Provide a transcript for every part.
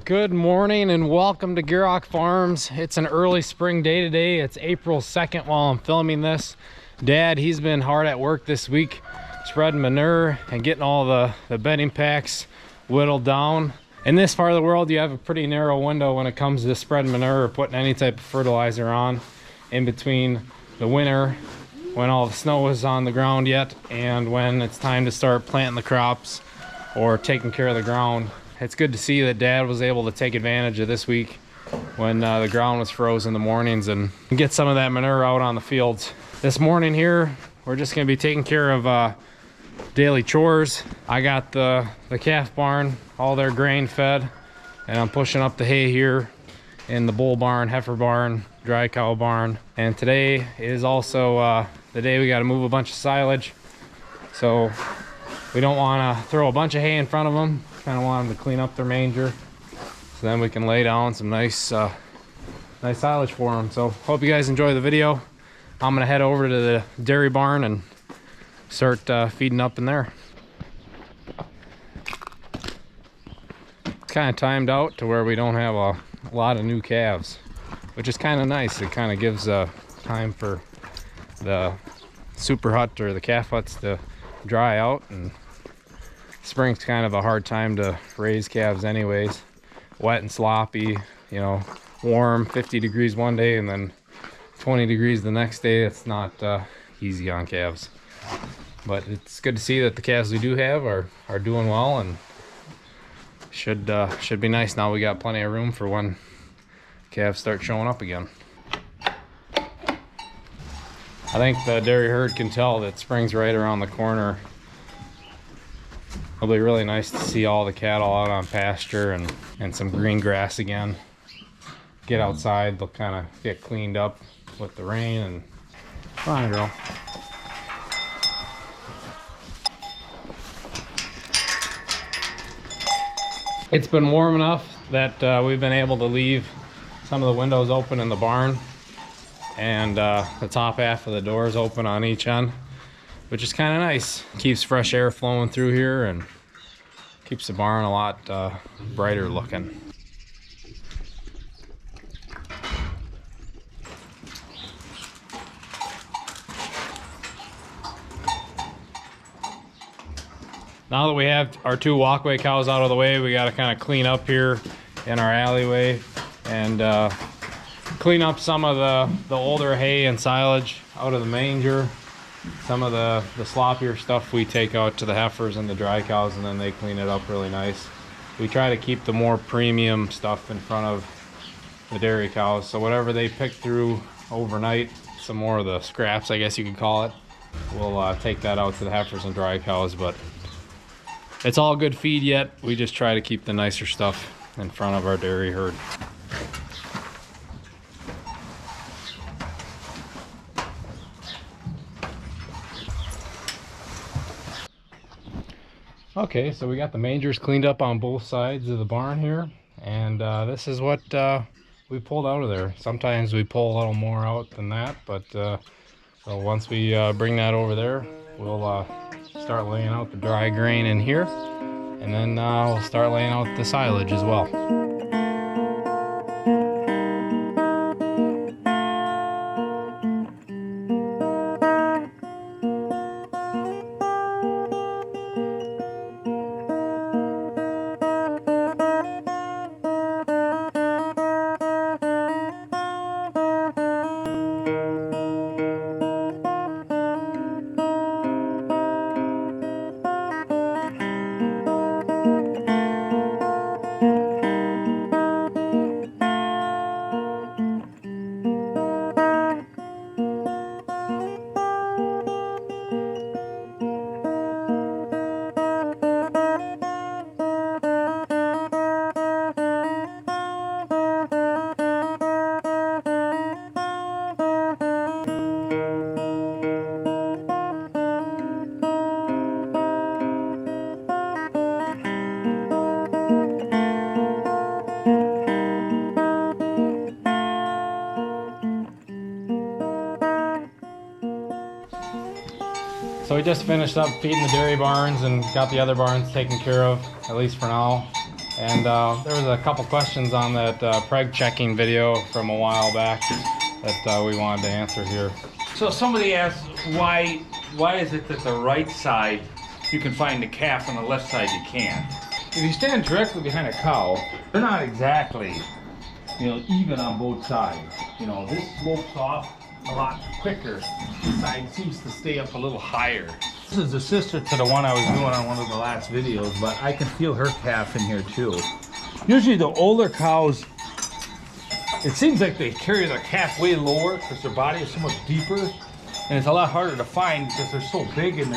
Good morning and welcome to Gierok Farms. It's an early spring day today. It's April 2nd while I'm filming this. Dad, he's been hard at work this week, spreading manure and getting all the bedding packs whittled down. In this part of the world, you have a pretty narrow window when it comes to spreading manure or putting any type of fertilizer on in between the winter when all the snow is on the ground yet and when it's time to start planting the crops or taking care of the ground. It's good to see that Dad was able to take advantage of this week when the ground was frozen in the mornings and get some of that manure out on the fields. This morning here, we're just going to be taking care of daily chores. I got the calf barn, all their grain fed, and I'm pushing up the hay here in the bull barn, heifer barn, dry cow barn. And today is also the day we got to move a bunch of silage. So we don't want to throw a bunch of hay in front of them. Kind of want them to clean up their manger, so then we can lay down some nice silage for them. So hope you guys enjoy the video. I'm gonna head over to the dairy barn and start feeding up in there. It's kind of timed out to where we don't have a lot of new calves, which is kind of nice. It kind of gives time for the super hut or the calf huts to dry out, and spring's kind of a hard time to raise calves anyways. Wet and sloppy, you know, warm, 50 degrees one day and then 20 degrees the next day. It's not easy on calves. But it's good to see that the calves we do have are doing well, and should be nice now. We got plenty of room for when calves start showing up again. I think the dairy herd can tell that spring's right around the corner. It'll be really nice to see all the cattle out on pasture and some green grass again. Get outside, they'll kind of get cleaned up with the rain. And come on, girl. It's been warm enough that we've been able to leave some of the windows open in the barn, and the top half of the doors open on each end, which is kind of nice. Keeps fresh air flowing through here and keeps the barn a lot brighter looking. Now that we have our two walkway cows out of the way, we got to kind of clean up here in our alleyway and clean up some of the older hay and silage out of the manger. Some of the sloppier stuff we take out to the heifers and the dry cows, and then they clean it up really nice. We try to keep the more premium stuff in front of the dairy cows, so whatever they pick through overnight, some more of the scraps, I guess you could call it, we'll take that out to the heifers and dry cows. But it's all good feed yet. We just try to keep the nicer stuff in front of our dairy herd. Okay, so we got the mangers cleaned up on both sides of the barn here, and this is what we pulled out of there. Sometimes we pull a little more out than that, but so once we bring that over there, we'll start laying out the dry grain in here, and then we'll start laying out the silage as well. So we just finished up feeding the dairy barns and got the other barns taken care of, at least for now. And there was a couple questions on that preg checking video from a while back that we wanted to answer here. So somebody asked, why is it that the right side you can find the calf and the left side you can't? If you stand directly behind a cow, they're not exactly, even on both sides. This slopes off a lot quicker. This side seems to stay up a little higher. This is the sister to the one I was doing on one of the last videos, but I can feel her calf in here too. Usually the older cows, it seems like they carry their calf way lower because their body is so much deeper, and it's a lot harder to find because they're so big and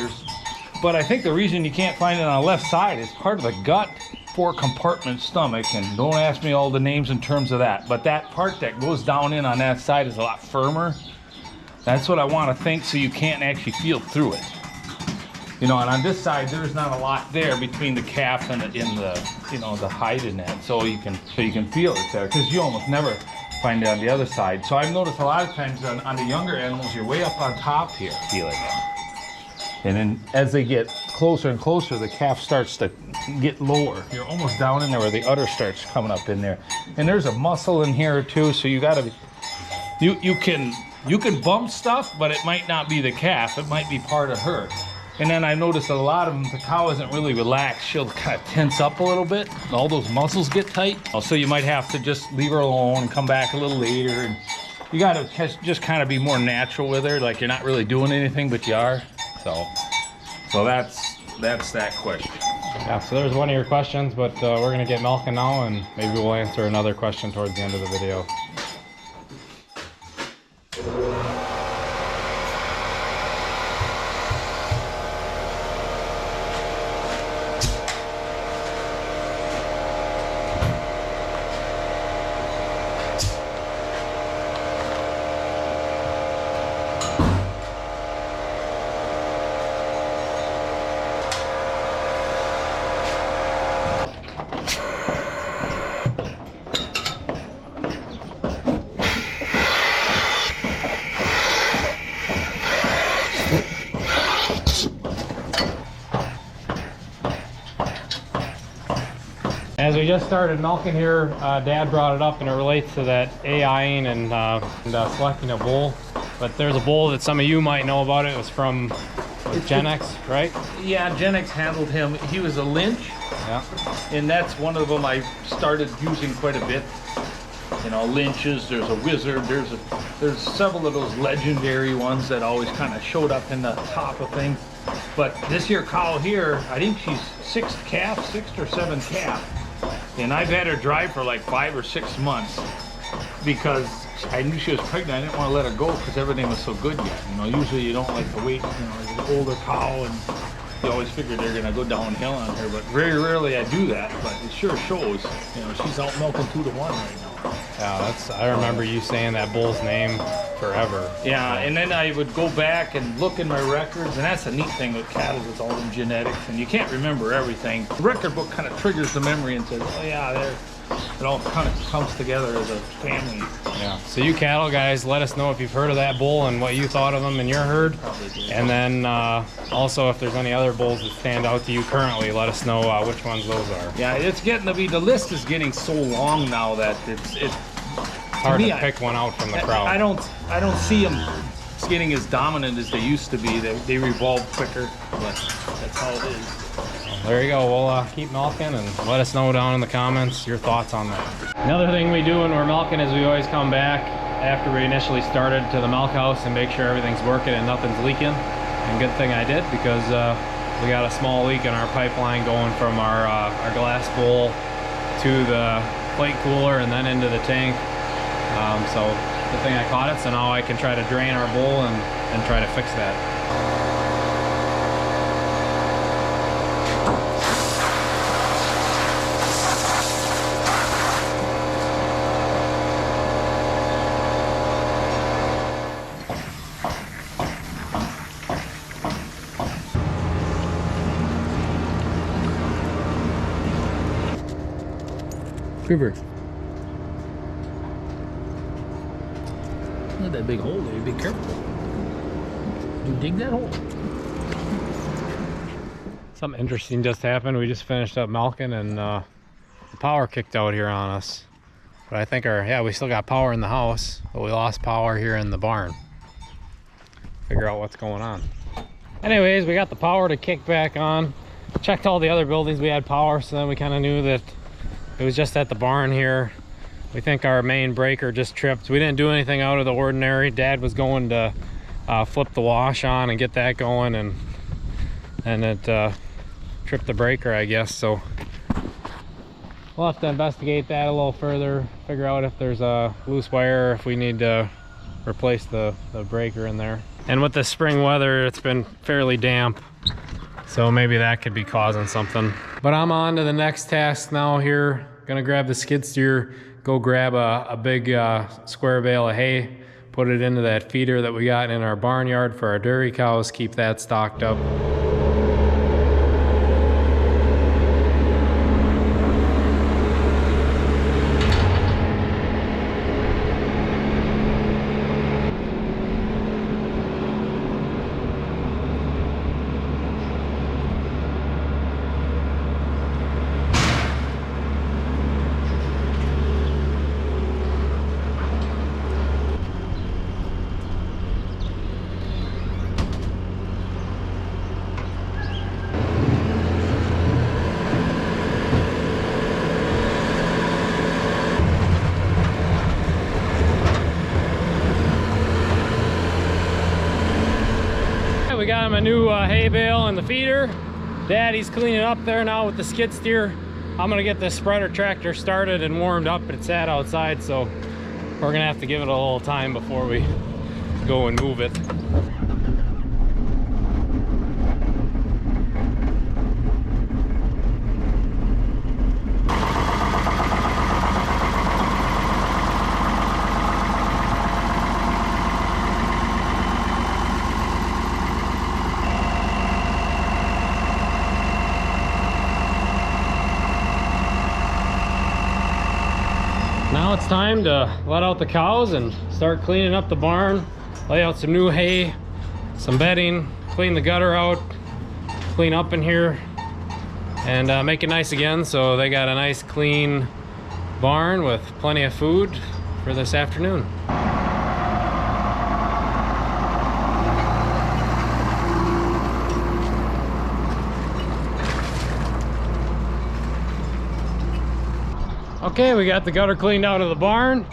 but I think the reason you can't find it on the left side is part of the gut, 4-compartment stomach, and don't ask me all the names in terms of that, but that part that goes down in on that side is a lot firmer. That's what I want to think, so you can't actually feel through it. And on this side there's not a lot there between the calf and the hide in that, so you can feel it there, because you almost never find it on the other side. So I've noticed a lot of times on the younger animals, you're way up on top here feeling it. And then as they get closer and closer, the calf starts to get lower. You're almost down in there where the udder starts coming up in there. And there's a muscle in here too, so you gotta, you can bump stuff, but it might not be the calf, it might be part of her. And then I noticed a lot of them, the cow isn't really relaxed. She'll kind of tense up a little bit. All those muscles get tight. So you might have to just leave her alone and come back a little later. And you gotta just kind of be more natural with her, like you're not really doing anything, but you are. So that's that question. Yeah, so there's one of your questions, but we're gonna get milking now, and maybe we'll answer another question towards the end of the video. As we just started milking here, Dad brought it up, and it relates to that AIing and selecting a bull. But there's a bull that some of you might know about. It was from Gen-X, right? Yeah, Gen-X handled him. He was a Lynch. Yeah. And that's one of them I started using quite a bit. Lynches, there's a Wizard, there's several of those legendary ones that always kind of showed up in the top of things. But this here cow here, I think she's sixth or seventh calf. And I've had her dry for like 5 or 6 months because I knew she was pregnant. I didn't want to let her go because everything was so good yet. Usually you don't like to wait, an older cow, and you always figure they're gonna go downhill on her, but very rarely I do that, but it sure shows. She's out milking 2-1 right now. Yeah, I remember you saying that bull's name forever. Yeah, and then I would go back and look in my records, and that's a neat thing with cattle, with all them genetics, and you can't remember everything. The record book kind of triggers the memory and says, oh yeah, it all kind of comes together as a family. Yeah, so you cattle guys, let us know if you've heard of that bull and what you thought of them in your herd. And then also if there's any other bulls that stand out to you currently, let us know which ones those are. Yeah, it's getting to be, the list is getting so long now that it's hard to pick one out from the crowd. I don't see them getting as dominant as they used to be. They revolve quicker, but that's how it is. There you go. We'll keep milking, and let us know down in the comments your thoughts on that. Another thing we do when we're milking is we always come back after we initially started to the milk house and make sure everything's working and nothing's leaking. And good thing I did, because we got a small leak in our pipeline going from our glass bowl to the plate cooler and then into the tank. So good thing I caught it, so now I can try to drain our bowl and try to fix that. River. Look at that big hole there. Be careful. You dig that hole. Something interesting just happened. We just finished up milking, and the power kicked out here on us. But I think we still got power in the house, but we lost power here in the barn. Figure out what's going on. Anyways, we got the power to kick back on. Checked all the other buildings, we had power, so then we kind of knew that it was just at the barn here. We think our main breaker just tripped. We didn't do anything out of the ordinary. Dad was going to flip the wash on and get that going, and it tripped the breaker, I guess. So we'll have to investigate that a little further, figure out if there's a loose wire, if we need to replace the breaker in there. And with the spring weather, it's been fairly damp, so maybe that could be causing something. But I'm on to the next task now here. Gonna grab the skid steer, go grab a big square bale of hay, put it into that feeder that we got in our barnyard for our dairy cows, keep that stocked up. We got him a new hay bale and the feeder. Daddy's cleaning up there now with the skid steer. I'm gonna get this spreader tractor started and warmed up. It's sat outside, so we're gonna have to give it a little time before we go and move it. Now it's time to let out the cows and start cleaning up the barn, lay out some new hay, some bedding, clean the gutter out, clean up in here, and make it nice again so they got a nice clean barn with plenty of food for this afternoon. Okay, we got the gutter cleaned out of the barn.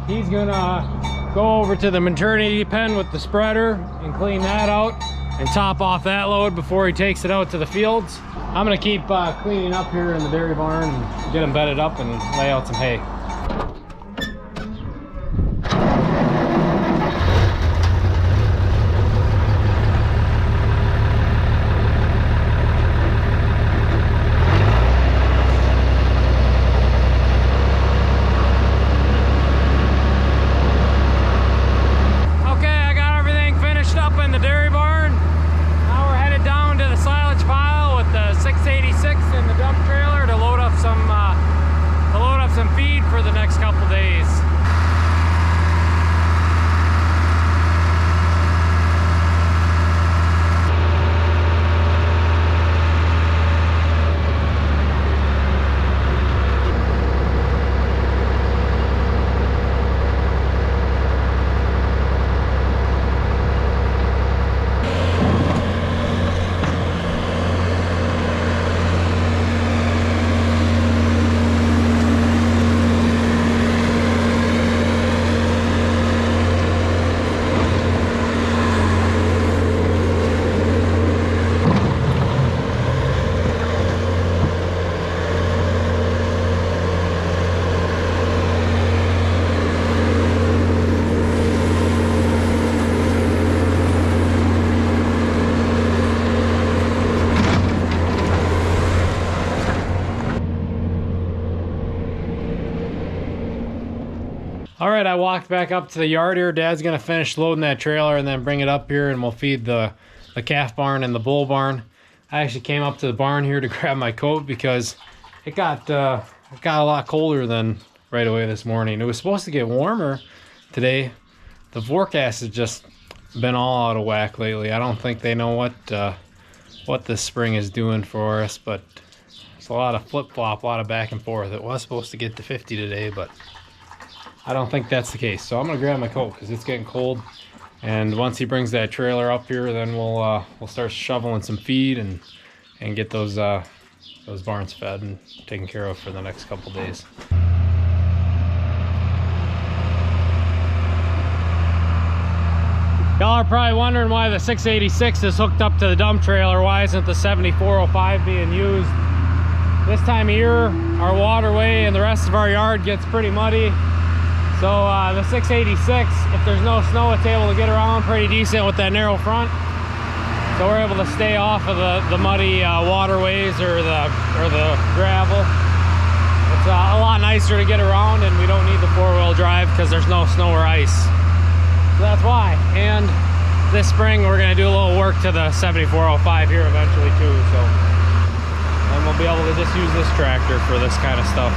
He's gonna go over to the maternity pen with the spreader and clean that out and top off that load before he takes it out to the fields. I'm gonna keep cleaning up here in the dairy barn and get them bedded up and lay out some hay. All right, I walked back up to the yard here. Dad's gonna finish loading that trailer and then bring it up here and we'll feed the calf barn and the bull barn. I actually came up to the barn here to grab my coat because it got a lot colder than right away this morning. It was supposed to get warmer today. The forecast has just been all out of whack lately. I don't think they know what this spring is doing for us, but It's a lot of flip-flop, a lot of back and forth. It was supposed to get to 50 today, but I don't think that's the case. So I'm gonna grab my coat because it's getting cold. And once he brings that trailer up here, then we'll start shoveling some feed and get those barns fed and taken care of for the next couple days. Y'all are probably wondering why the 686 is hooked up to the dump trailer. Why isn't the 7405 being used? This time of year, our waterway and the rest of our yard gets pretty muddy. So the 686, if there's no snow, it's able to get around pretty decent with that narrow front. So we're able to stay off of the muddy waterways or the gravel. It's a lot nicer to get around, and we don't need the four-wheel drive because there's no snow or ice. So that's why. And this spring we're gonna do a little work to the 7405 here eventually too. So then we'll be able to just use this tractor for this kind of stuff.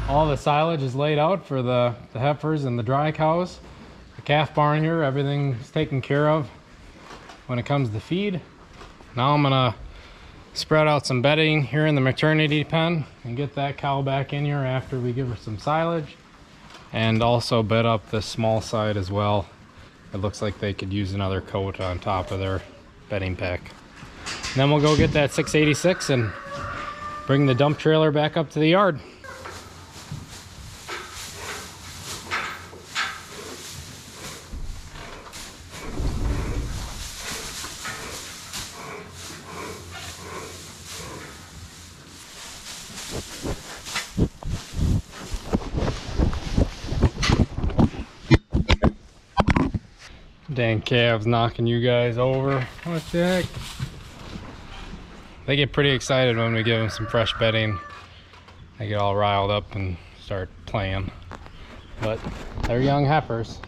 All the silage is laid out for the heifers and the dry cows. The calf barn here, everything's taken care of when it comes to feed. Now I'm gonna spread out some bedding here in the maternity pen and get that cow back in here after we give her some silage, and also bed up this small side as well. It looks like they could use another coat on top of their bedding pack. And then we'll go get that 686 and bring the dump trailer back up to the yard. Dang calves knocking you guys over. What the heck? They get pretty excited when we give them some fresh bedding. They get all riled up and start playing. But they're young heifers.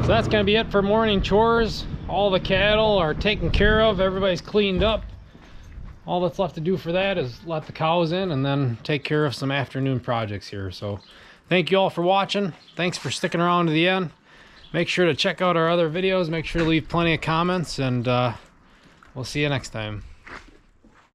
So that's gonna be it for morning chores. All the cattle are taken care of, everybody's cleaned up. All that's left to do for that is let the cows in and then take care of some afternoon projects here. So thank you all for watching. Thanks for sticking around to the end. Make sure to check out our other videos. Make sure to leave plenty of comments, and we'll see you next time.